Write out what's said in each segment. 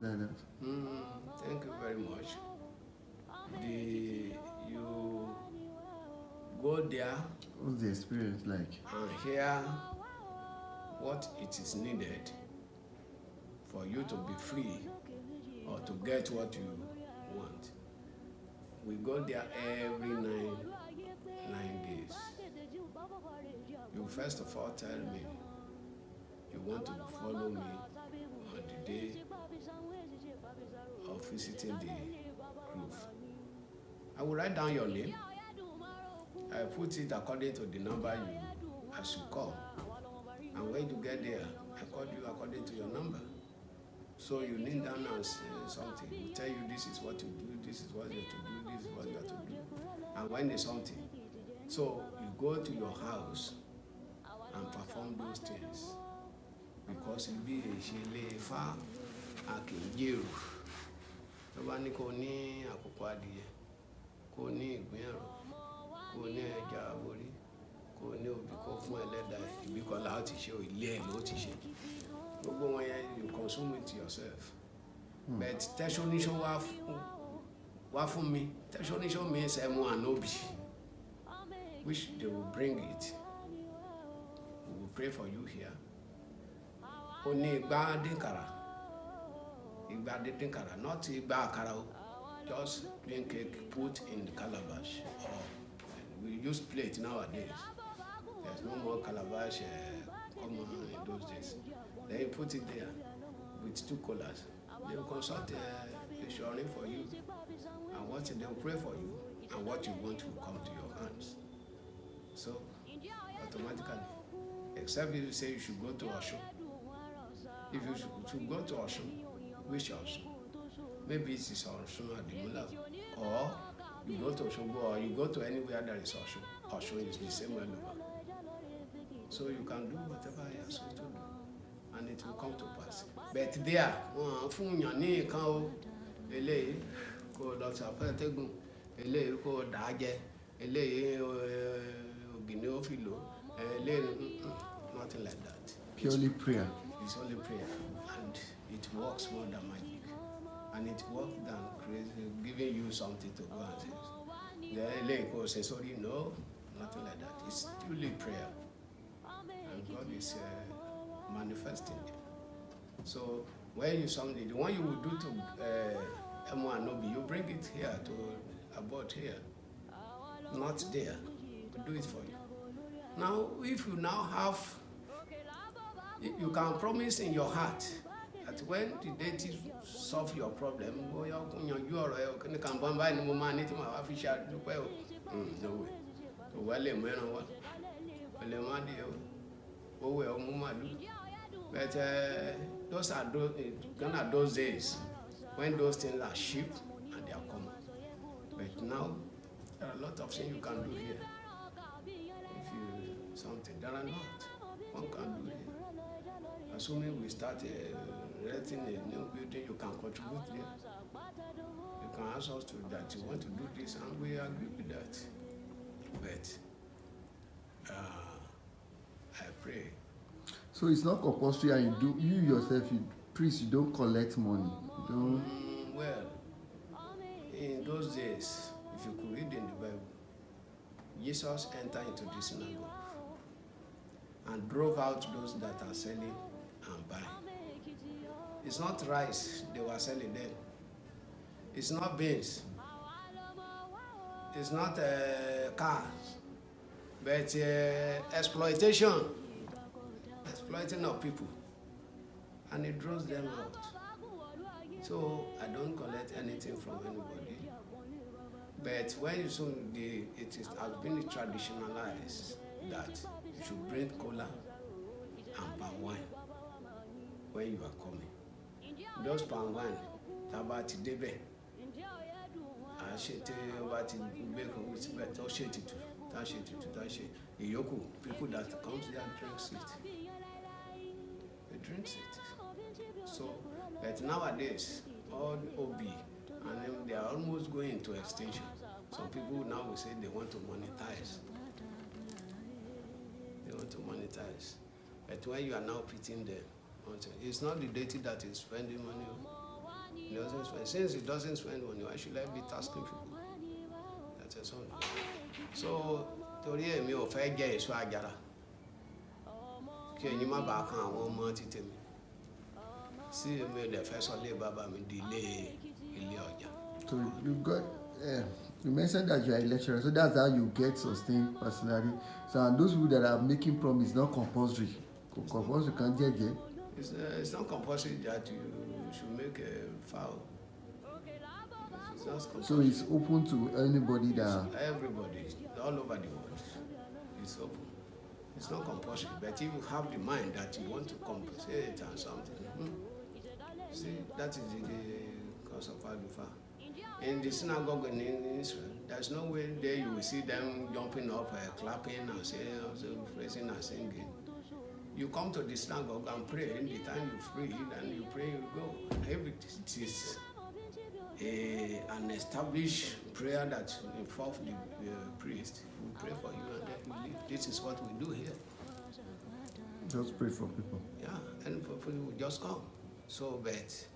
like that. Thank you very much. You go there What's the experience like? and hear what it is needed for you to be free or to get what you want. We go there every nine days. You first of all tell me you want to follow me on the day of visiting the grove. I will write down your name. I put it according to the number as you call. And when you get there, I call you according to your number. So you kneel down and say something. We tell you this is what you do, this is what you have to do, this is what you have to do. And when there's something, so you go to your house and perform those things. Because it be a shele fa akinjeru. Tó bá ní kó ní àkókò adìyẹ, kó ní ìgbín ẹ̀rọ, kó ní ẹja aborí, kó ní òbí kó fún ẹlẹ́dàá ìbíkọ́lá ó ti ṣe ilé ẹ̀ ló ti ṣe. Gbogbo wọn yẹn you consume it yourself. But tẹ́sọ́níṣọ́ wá fún mi. Tẹ́sọ́níṣọ́ means ẹmu and obi, which they will bring it. We will pray for you here. Ó ní igba dínkàrà. Igba dínkàrà, not igba àkàrà o. Just plain cake put in the calabash. We use plate nowadays. There's no more calabash common in those days. Then you put it there with 2 collars. They will consult a shrine for you, and what they will pray for you, and what you want will come to your hands. So automatically, except if you say you should go to Osun. If you should go to Osun, which Osun? Maybe it is Osun Adimula, or you go to Osogbo, or you go to anywhere there is Osun. Osun is the same all over. So you can do whatever you are supposed to do, and it will come to pass. But there, fún yàn ní nǹkan o, eléyìí kò lọ sàfẹ́ tẹ́gùn, eléyìí kò dàájẹ́, eléyìí ògìní ó fi lò, eléyìí nothing like that. Purely prayer. It's only prayer, and it works more than magic, and it works than crazy, giving you something to go and say. The eléyìí kò ṣe sórí, no, nothing like that. It's purely prayer, and God is manifesting it. So when you something, the one you will do to Emu you bring it here to about here, not there. We do it for you. Now, if you now have, you can promise in your heart that when the deity solve your problem, no way. But those days when those things are cheap and they are common. But now there are a lot of things you can do here. If you something, there are not. One can do here. Assuming we start renting a new building, you can contribute there. You can ask us to that you want to do this, and we agree with that. But I pray. So it's not compulsory, and you yourself, priest, you don't collect money. You don't. Well, in those days, if you could read in the Bible, Jesus entered into the synagogue and drove out those that are selling and buying. It's not rice they were selling then. It's not beans. It's not cars. But exploitation. Exploiting of people. And it draws them out. So I don't collect anything from anybody. But when you has been traditionalized that you should bring cola and palm wine when you are coming. Those palm wine, tabati debe. I shit about it, Iyoku, people that comes there and drinks it. They drink it. So, but nowadays, all OB, and they are almost going into extinction. Some people now will say they want to monetize. They want to monetize. But when you are now pitting them, it's not the deity that is spending money. And since he doesn't spend money, why should I be tasking people? That's a son. So, torí èmi ò fẹ́ jẹ èso àjàrà. Kí ẹ̀yin má bàa kan àwọn ọmọ títí mi. Sí èmi ò dẹ̀ fẹ́ sọ lé bàbá mi di ilé ọjà. So you got, you mentioned that you are a lecturer, so that's how you get sustained personally. So and those people that are making promise not compulsory. Compulsory can get. It's not compulsory that you should make a vow. So it's open to anybody that. Everybody, all over the world, it's open. It's not compulsory, but if you have the mind that you want to compensate and something, see, that is the cause of Alufa. In the synagogue in Israel, there's no way there you will see them jumping up, clapping and saying, praising and singing. You come to the synagogue and pray. In the time you free, and you pray, you go. It is an established prayer that involves the priest. We pray for you and then you leave. This is what we do here. Just pray for people. Yeah, and people will just come. So, but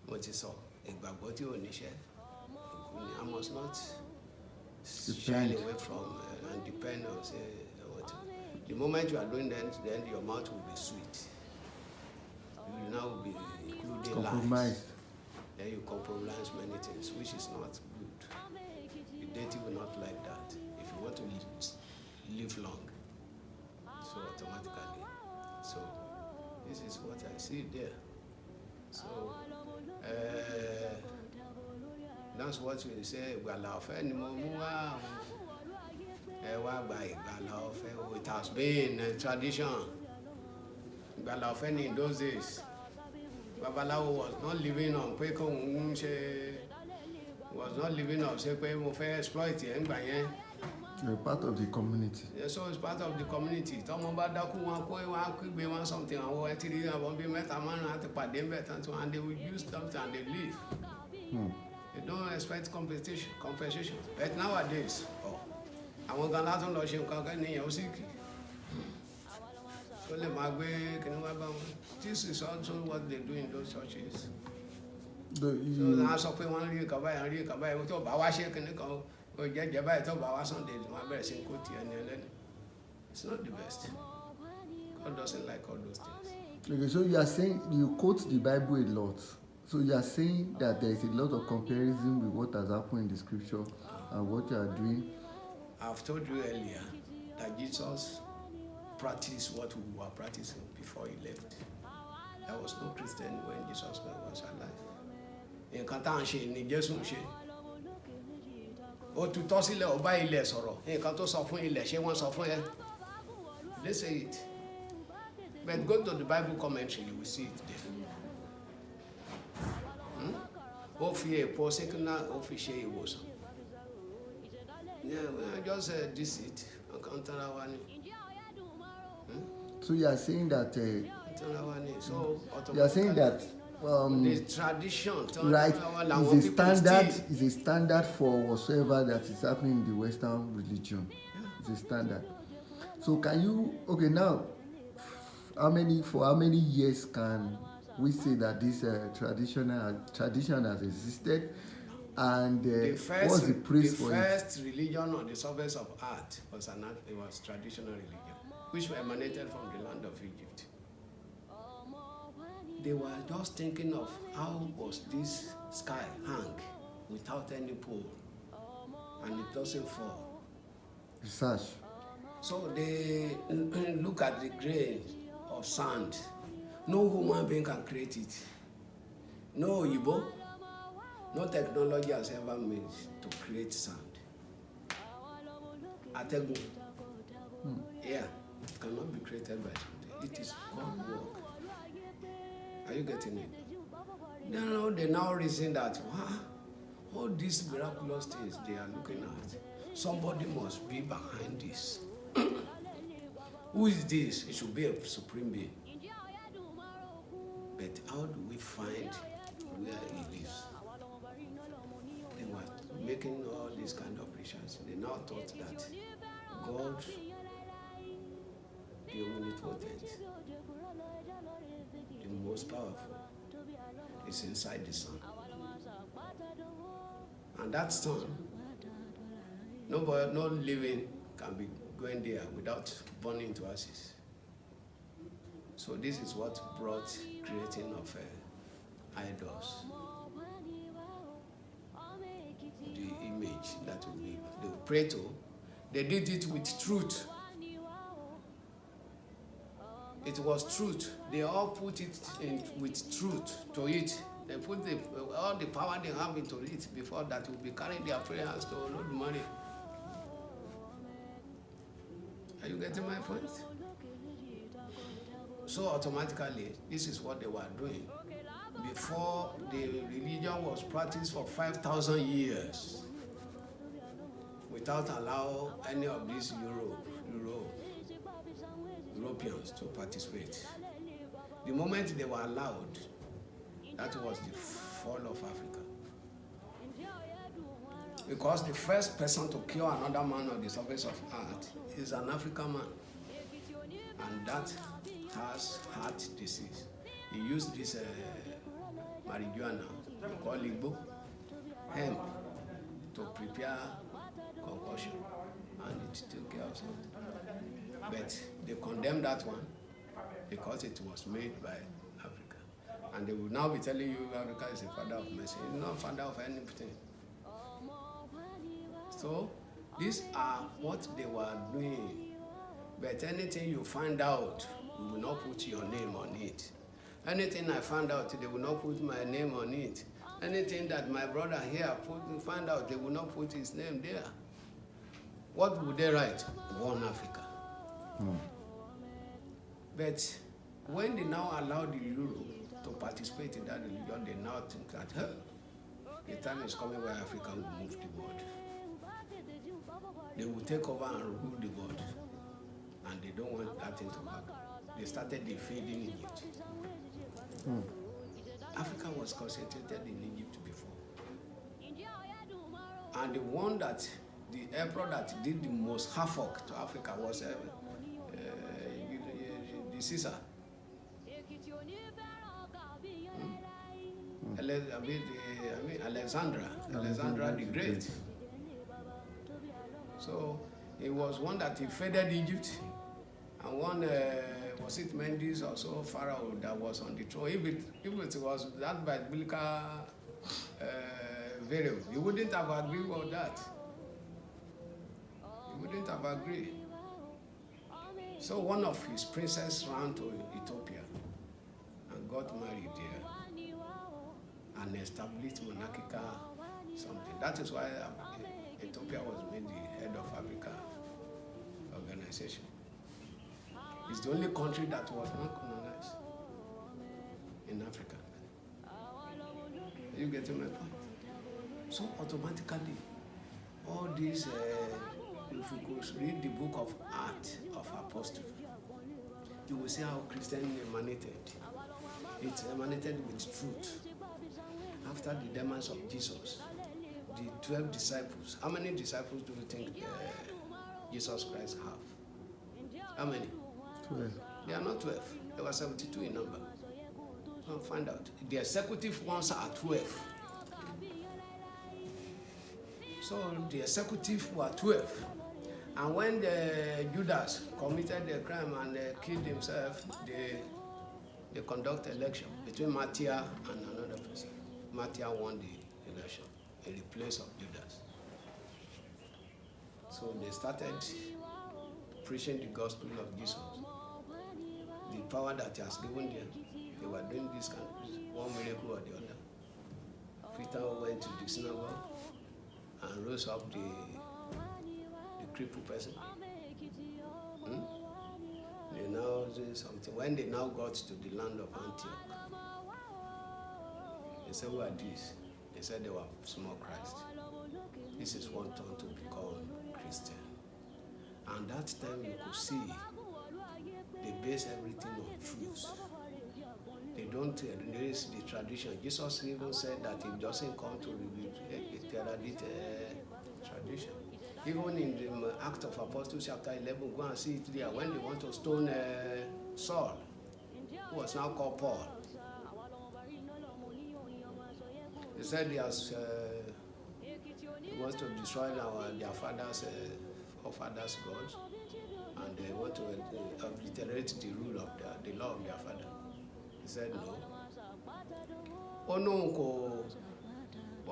what is all? I must not shy away from and depend on say what. The moment you are doing that, then your mouth will be sweet. You will now be including lies. Then you compromise many things, which is not good. The deity will not like that. If you want to live long, so automatically. So this is what I see there. So that's what we say. It has been a tradition. In those days, Babalawo was not living on was not living on exploit. You're part of the community. Yeah, so it's part of the community. Something and they will use something and they leave. They don't expect compensation. But nowadays, this is also what they do in those churches. It's not the best. God doesn't like all those things. Okay, so you are saying, you quote the Bible a lot. So you are saying that there is a lot of comparison with what has happened in the scripture and what you are doing. I've told you earlier that Jesus practiced what we were practicing before he left. There was no Christian when Jesus was alive. Nǹkan tá à ń ṣe ni Jésù ń ṣe. Ó tutọ́ sílẹ̀ ó bá ilẹ̀ sọ̀rọ̀. Nǹkan tó sọ fún ilẹ̀ ṣé wọ́n sọ fún ẹ? They say it. But go to the Bible commentary, you will see it there. Ó fi èpo síkínà ó fi ṣe ìwòsàn. Yeah, just this it. So you are saying that. So you are saying that. The tradition, right, is a standard for whatsoever that is happening in the Western religion. Yeah. It's a standard. So can you, okay, now, for how many years can we say that this tradition has existed? And what's the praise for it? The first religion on the surface of earth was traditional religion, which emanated from the land of Egypt. They were just thinking of how was this sky hang without any pole, and it doesn't fall. Research. So they look at the grain of sand. No human being can create it. No Igbo, no technology has ever made to create sand. Ategu. Yeah, it cannot be created by something. It is God's work. Are you getting it? They now reason that all these miraculous things they are looking at, somebody must be behind this. Who is this? It should be a supreme being. But how do we find where he lives? They were making all these kind of research. They now thought that God, the omnipotent, the most powerful, is inside the sun. And that sun, nobody, no living can be going there without burning to ashes. So this is what brought creating of idols. The image that they will pray to, they did it with truth. It was truth. They all put it in with truth to it. They put all the power they have into it before that will be carrying their prayers to load money. Are you getting my point? So automatically, this is what they were doing. Before the religion was practiced for 5,000 years without allowing any of these Europeans to participate. The moment they were allowed, that was the fall of Africa. Because the first person to kill another man on the surface of earth is an African man. And that has heart disease. He used this marijuana, we call Igbo, hemp, to prepare concoction. And it took care of something. But they condemned that one because it was made by Africa. And they will now be telling you Africa is a father of mercy. It's not father of anything. So these are what they were doing. But anything you find out, we will not put your name on it. Anything I found out, they will not put my name on it. Anything that my brother here find out, they will not put his name there. What would they write? One Africa. But when they now allow the Europe to participate in that religion, they now think that the time is coming where Africa will move the world. They will take over and rule the world. And they don't want that thing to happen. They started defeating Egypt. Africa was concentrated in Egypt before. And the one that, the emperor that did the most havoc to Africa was the Caesar. Alexander the Great. So it was one that invaded Egypt, and one was it Mendes or so Pharaoh that was on the throne. If it was that biblical variable, you wouldn't have agreed with that. You wouldn't have agreed. So one of his princes ran to Ethiopia and got married there and established monarchical something. That is why Ethiopia was made the head of Africa organization. It's the only country that was not colonized in Africa. Are you getting my point? So automatically, all these, if you could read the book of Acts of Apostles, you will see how Christianity emanated. It emanated with truth. After the demise of Jesus, the 12 disciples, how many disciples do you think Jesus Christ have? How many? 12. They are not 12. They were 72 in number. I'll find out. The executive ones are 12. So the executive were 12. And when Judas committed the crime and killed himself, they conduct election between Matthew and another person. Matthew won the election in the place of Judas. So they started preaching the gospel of Jesus. The power that he has given them, they were doing this kind of one miracle or the other. Peter went to the synagogue and rose up the crippled person. They now do something. When they now got to the land of Antioch, they said, "Who are these?" They said they were small Christ. This is one turn to become Christian. And that time you could see they base everything on truth. They don't erase the tradition. Jesus even said that he doesn't come to eradicate tradition. Even in the Act of Apostles chapter 11, go and see it there. When they want to stone Saul, who was now called Paul, he said he has He wants to destroy their fathers, forefathers' gods, and they want to obliterate the rule of the law of their father. He said no. Ó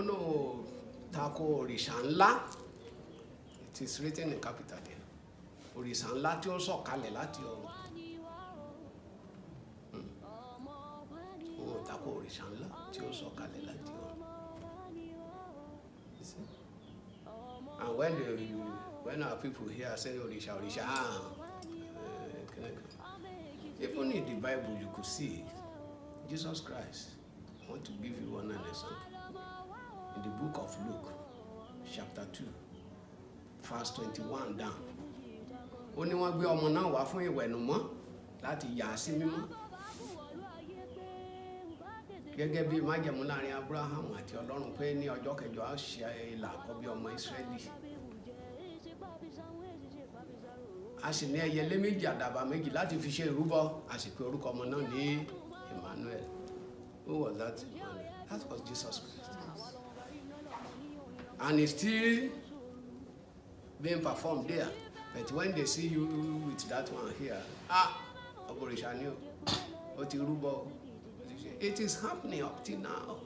no tako òrìṣà ńlá. It is written in capital there. Òrìṣà ńlá tí ó sọ̀kalẹ̀ láti ọ̀run. Ó tako òrìṣà ńlá tí ó sọ̀kalẹ̀ láti ọ̀run. And when our people here say òrìṣà, even in the Bible you could see Jesus Christ. I want to give you one example. In the book of Luke, chapter 2, verse 21 down. Ó ní wọ́n gbé ọmọ náà wá fún ìwẹ̀nùmọ́ láti yà á sí mímọ́. Gẹ́gẹ́ bí májẹ̀mú láàrin Abraham àti Ọlọ́run pé ní ọjọ́ kẹjọ á ṣe ìlà àkọ́bí ọmọ Ísírẹ́lì. A sì ní ẹyẹlé méjì àdàbà méjì láti fi ṣe ìrúbọ. A sì pè orúkọ ọmọ náà ní Emmanuel. Who was that Emmanuel? That was Jesus Christ. And it's still being performed there. But when they see you with that one here, Operation Otirubo, it is happening up till now.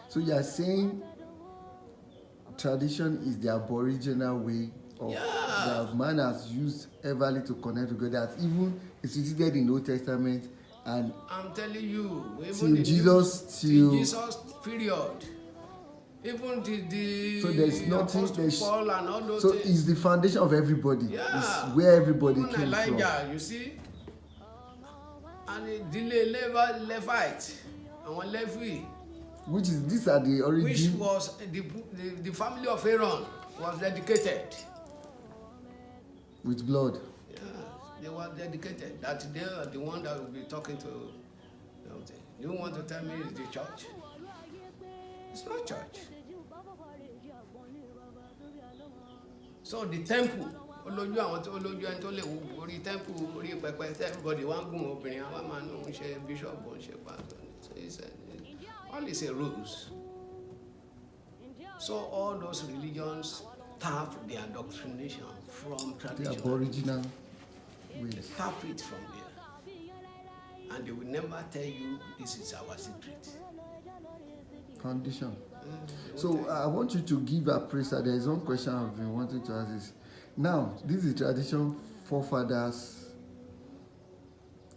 So you are saying tradition is the aboriginal way of that man has used everly to connect together. That even instituted in the Old Testament, and I'm telling you, till Jesus, till Jesus period. Even the so there's nothing. Paul and all those so things. it's the foundation of everybody. Yeah. It's where everybody even came Elijah, from. you see, and the Levite, and Levi, Which is these are the origin. which was the family of Aaron was dedicated. With blood. Yeah, they were dedicated. That they are the one that will be talking to. You want to tell me it's the church? It's not church. So the temple, olójú àwọn tó olójú ẹni tó lè wo orí temple orí pẹpẹ everybody wá ń gùn obìnrin àwọn máa ń ṣe bishop ń ṣe pastor. So all is a rules. So all those religions tap their doctrination from tradition. The aboriginal ways. They tap it from there. And they will never tell you this is our secret. Condition. So I want you to give a praise. There is one question I've been wanting to ask is, now this is tradition forefathers.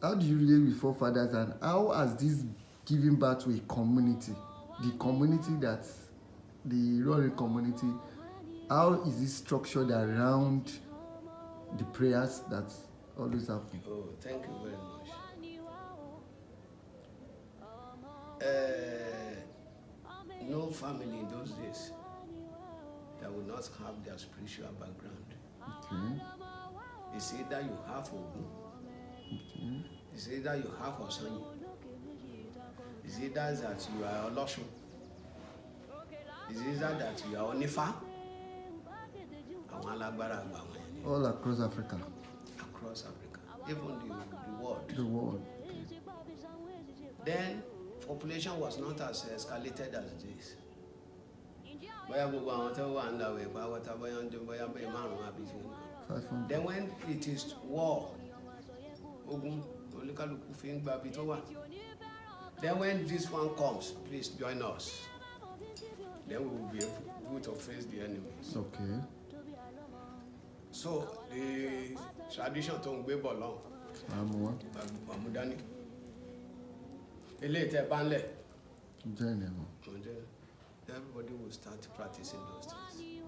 How do you relate with forefathers, and how has this given birth to a community? The community that the Irorin community, how is it structured around the prayers that always happen? Oh, thank you very much. No family in those days that would not have their spiritual background. Okay. It's either you have Ogun, Okay. it's either you have Osanyi, it's either that you are Oloshu, it's either that you are Onifa, àwọn alágbára àgbà wọn. All across Africa. Across Africa, even the world. The world. Then population was not as escalated as this. Bóyá gbogbo àwọn tó wà ńlá wẹ̀ pa wọ́tá bóyá ń jẹ bóyá bẹ́ẹ̀ márùn-ún àbí ṣe nǹkan. 500. Then when it is war, ogun olúkálùkù fi ń gba ibi tó wà. Then when this one comes, please join us. Then we will be able to face the enemies. Okay. So the tradition tó ń gbé bọ̀ lọ́hùn. Àmúdání. Eléyìí tẹ́ bá ń lẹ̀. Everybody will start practicing those things.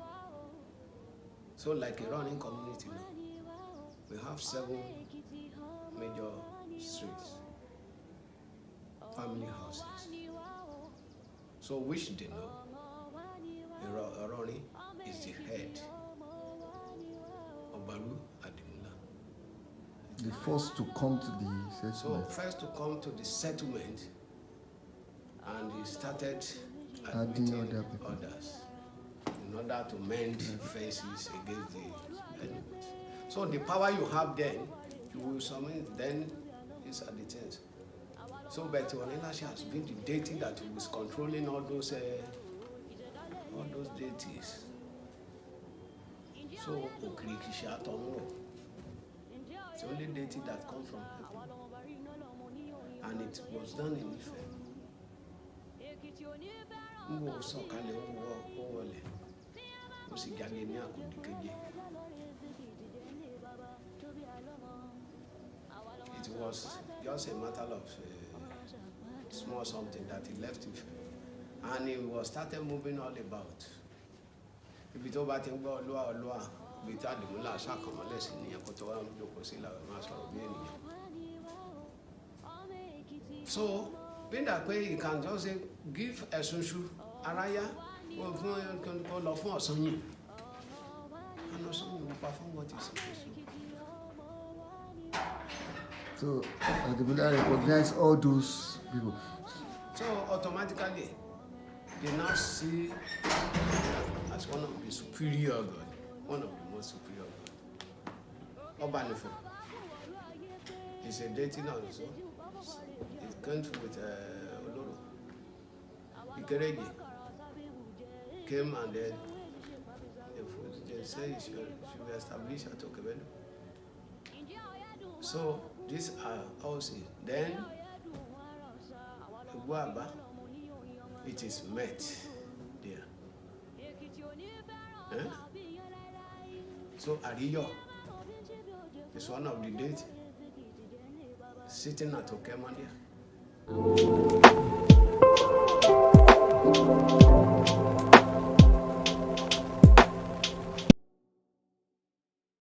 So like a running community now, we have 7 major streets, family houses. So which they know, Ororin is the head. Obaru Adimula. The first to come to the settlement. So first to come to the settlement, and he started Adding admitting other people. others in order to mend faces against the enemies. So the power you have then, you will summon, then these are the things. So but Ororin has been the deity that was controlling all those all those deities. So Okirikisha Tomo, it's the only deity that comes from heaven, and it was done in Ife. Ngo sọ̀kalẹ̀ ó wọlé, ó sì jáde ní àkòdì keje. It was just a matter of small something that he left Ife, and he was started moving all about. Ibi tó bá ti ń gbọ́ Olúwa, ibi tí Adimula ṣàkànmọ́lẹ̀ sí nìyẹn kó tó wá ń jókòó sí Ilawe máa sọ̀rọ̀ bí ènìyàn. So, being that way, you can just say, give a sunshu, araya, or lọ fún ọ̀sán yìí. And ọ̀sán yìí will perform what is supposed to. So, Adimula recognize all those people. So, automatically, they now see as one of the superior God, one of the most superior God. Obanifo is a deity now, so it comes with Oloro. Ikereji came and then they say she will establish at Okebelu. So these are also then Guaba, it is met there. Eh? So Ariyo is one of the deities sitting at Okemandia.